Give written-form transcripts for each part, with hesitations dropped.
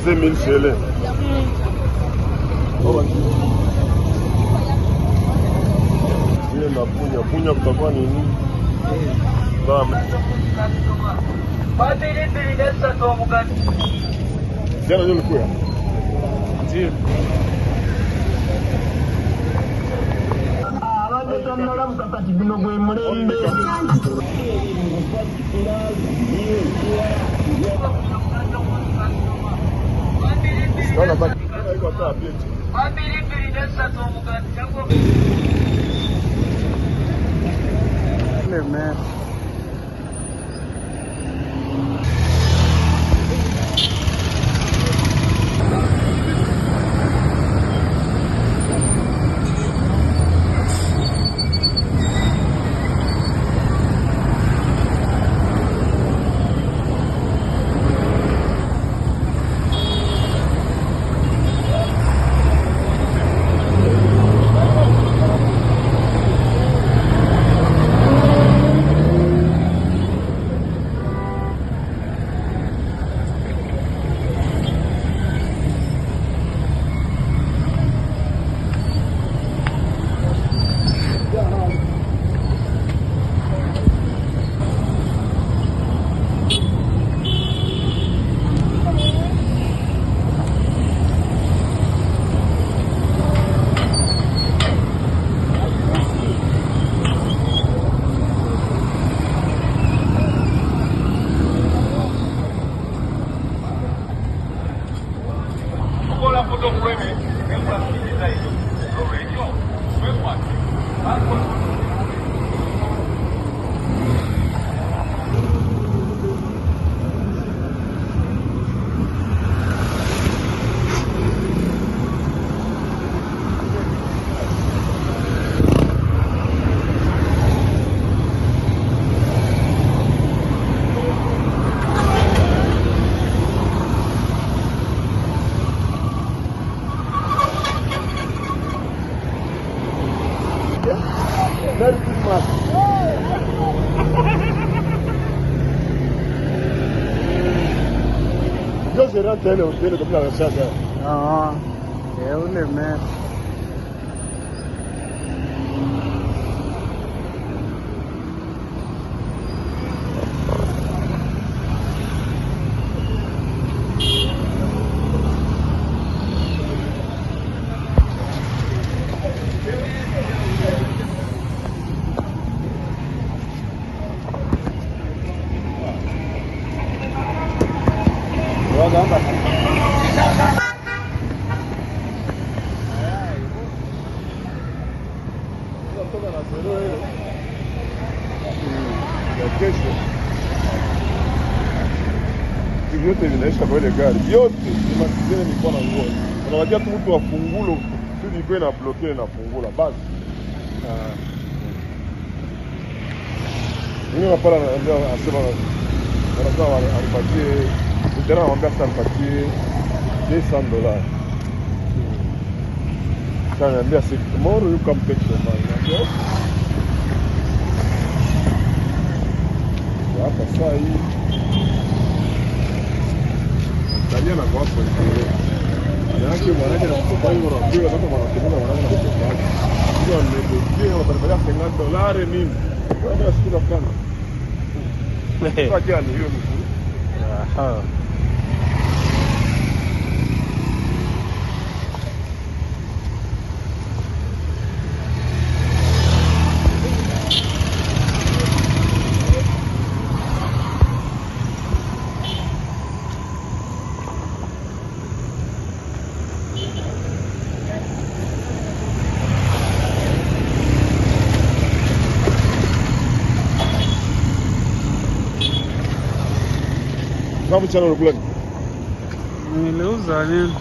C'est 1000 shillings. Punya kutakuwa nini? Jana ndio ulikuwa? Ndio. Tomnola mukakati guno gwe mulembe. Man. Merry Christmas. Just around 10 or 20 to play a shot. Yeah, only man. Vyote vinaisha kwa ile gari vyote nimatizeni nilikuwa na nguo unawatia tu mtu afungulo tu ilikuwa na bloquer na fungula basi mimi napala ndio asema wanasema alipatie ndio anamwambia sasa alipatie $200 sasa anambia si tomorrow you come take your money hapa saa hii Italiana kwa hapo ile. Yake mwanake na mtoto hiyo anapiga kama mwanakimona mwanake na mtoto wake. Ndio nimepiga na barabara $50 nini? Kama siku fulani. Sasa jana hiyo ni. Aha. Kama mchana unakula nini? Niliuza nini?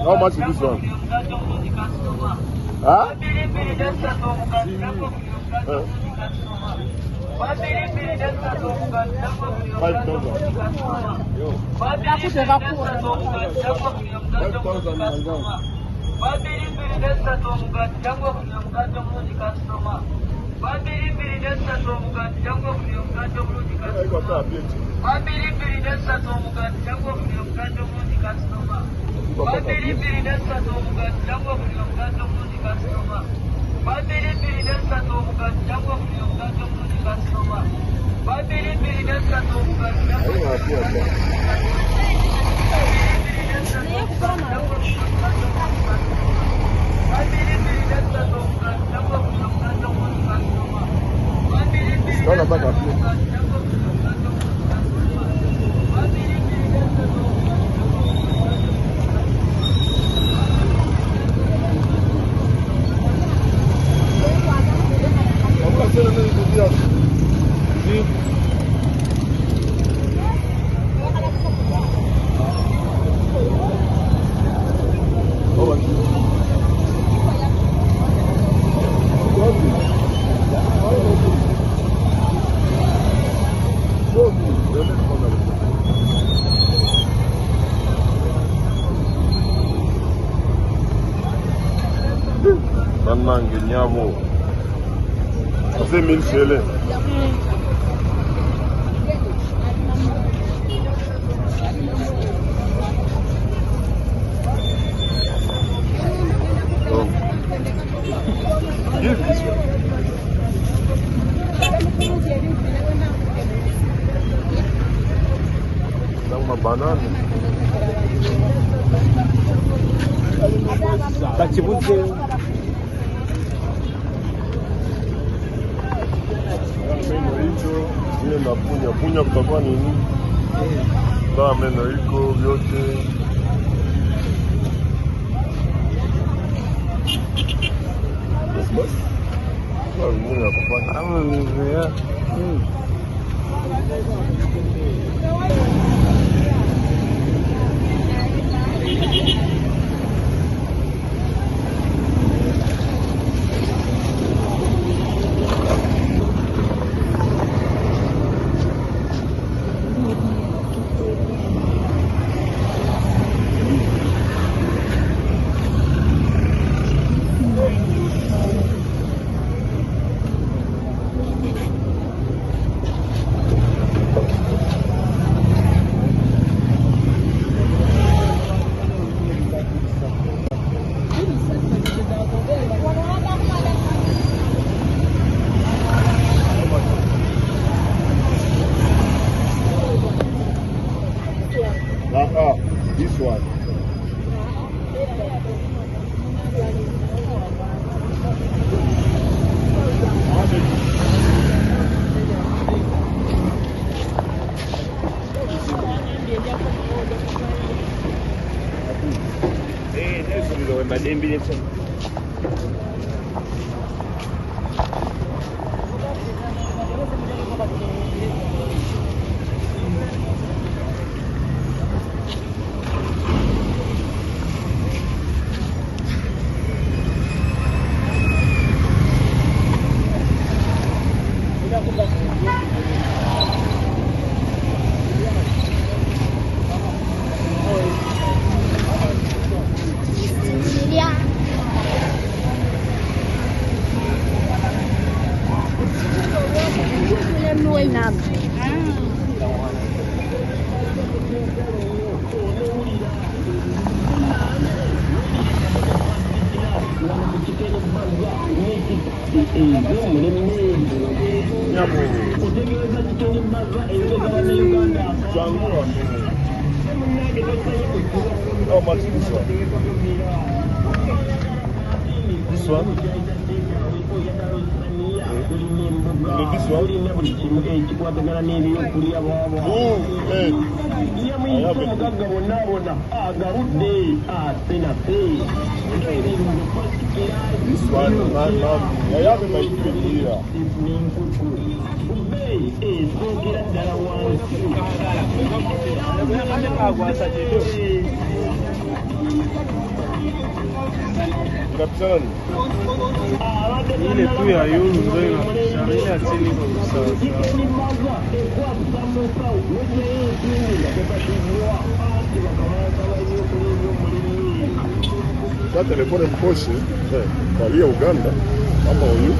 How much is this one? Huh? 5 Não, não, tá aqui. Vamos fazer o dia. Sim. Nanange nyabo. Ase mil sele. Oh. Give this one. Uma banana. Tá tipo ile na punya kutakuwa nini? Sawa, meno iko vyote. Bas. Sawa, mimi nakufanya. Ama nimezoea. This one. How much is this one? This one? This one? Oh, hey. I have it. This one, I have it like 3 here. Kapitani. Ile tu ya yulu ndio inasharia chini kwa sawa. Kwa telefone mkoshi, kalia Uganda, hapa huyu.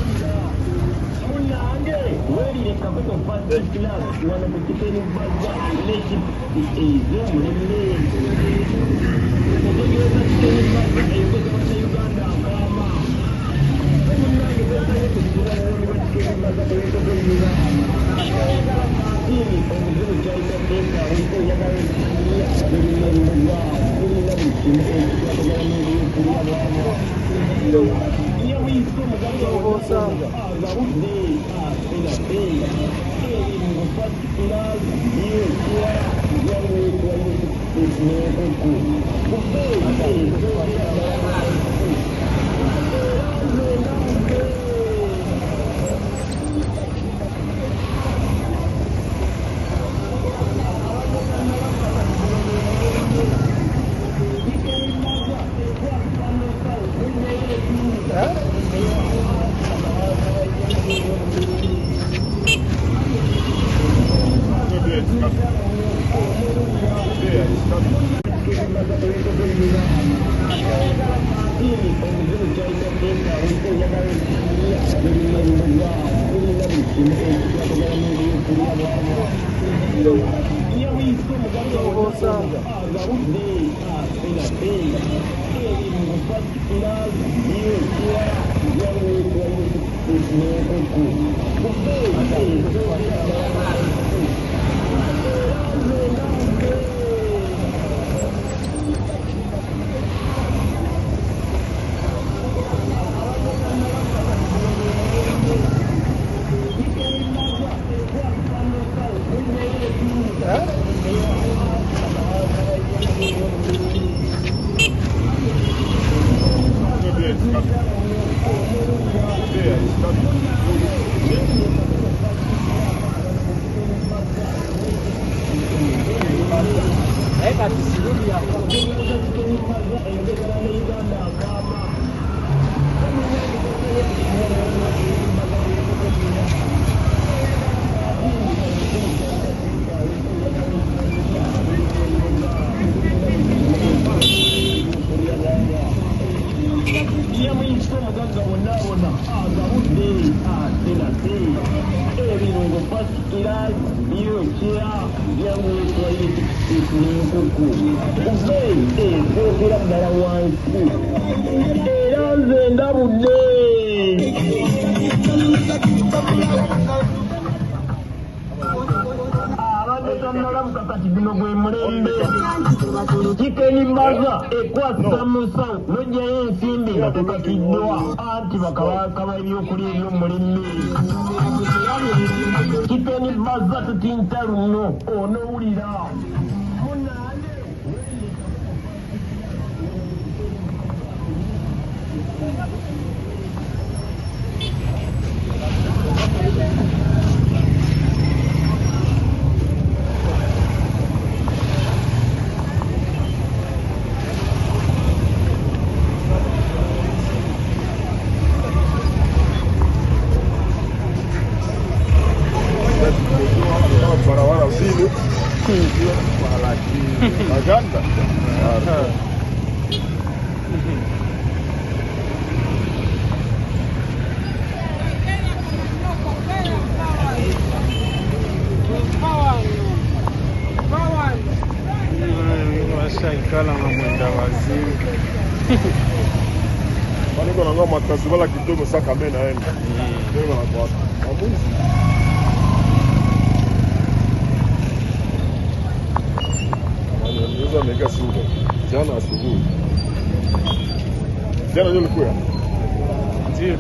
Uganda. Washaikala na mwenda wazimu. Waniko na ngoma tasubala kidogo saka mena enda. Ndio na kwa. Amuzi. Niweza mega suga. Jana asubuhi. Jana ndio nilikuwa. Ndio.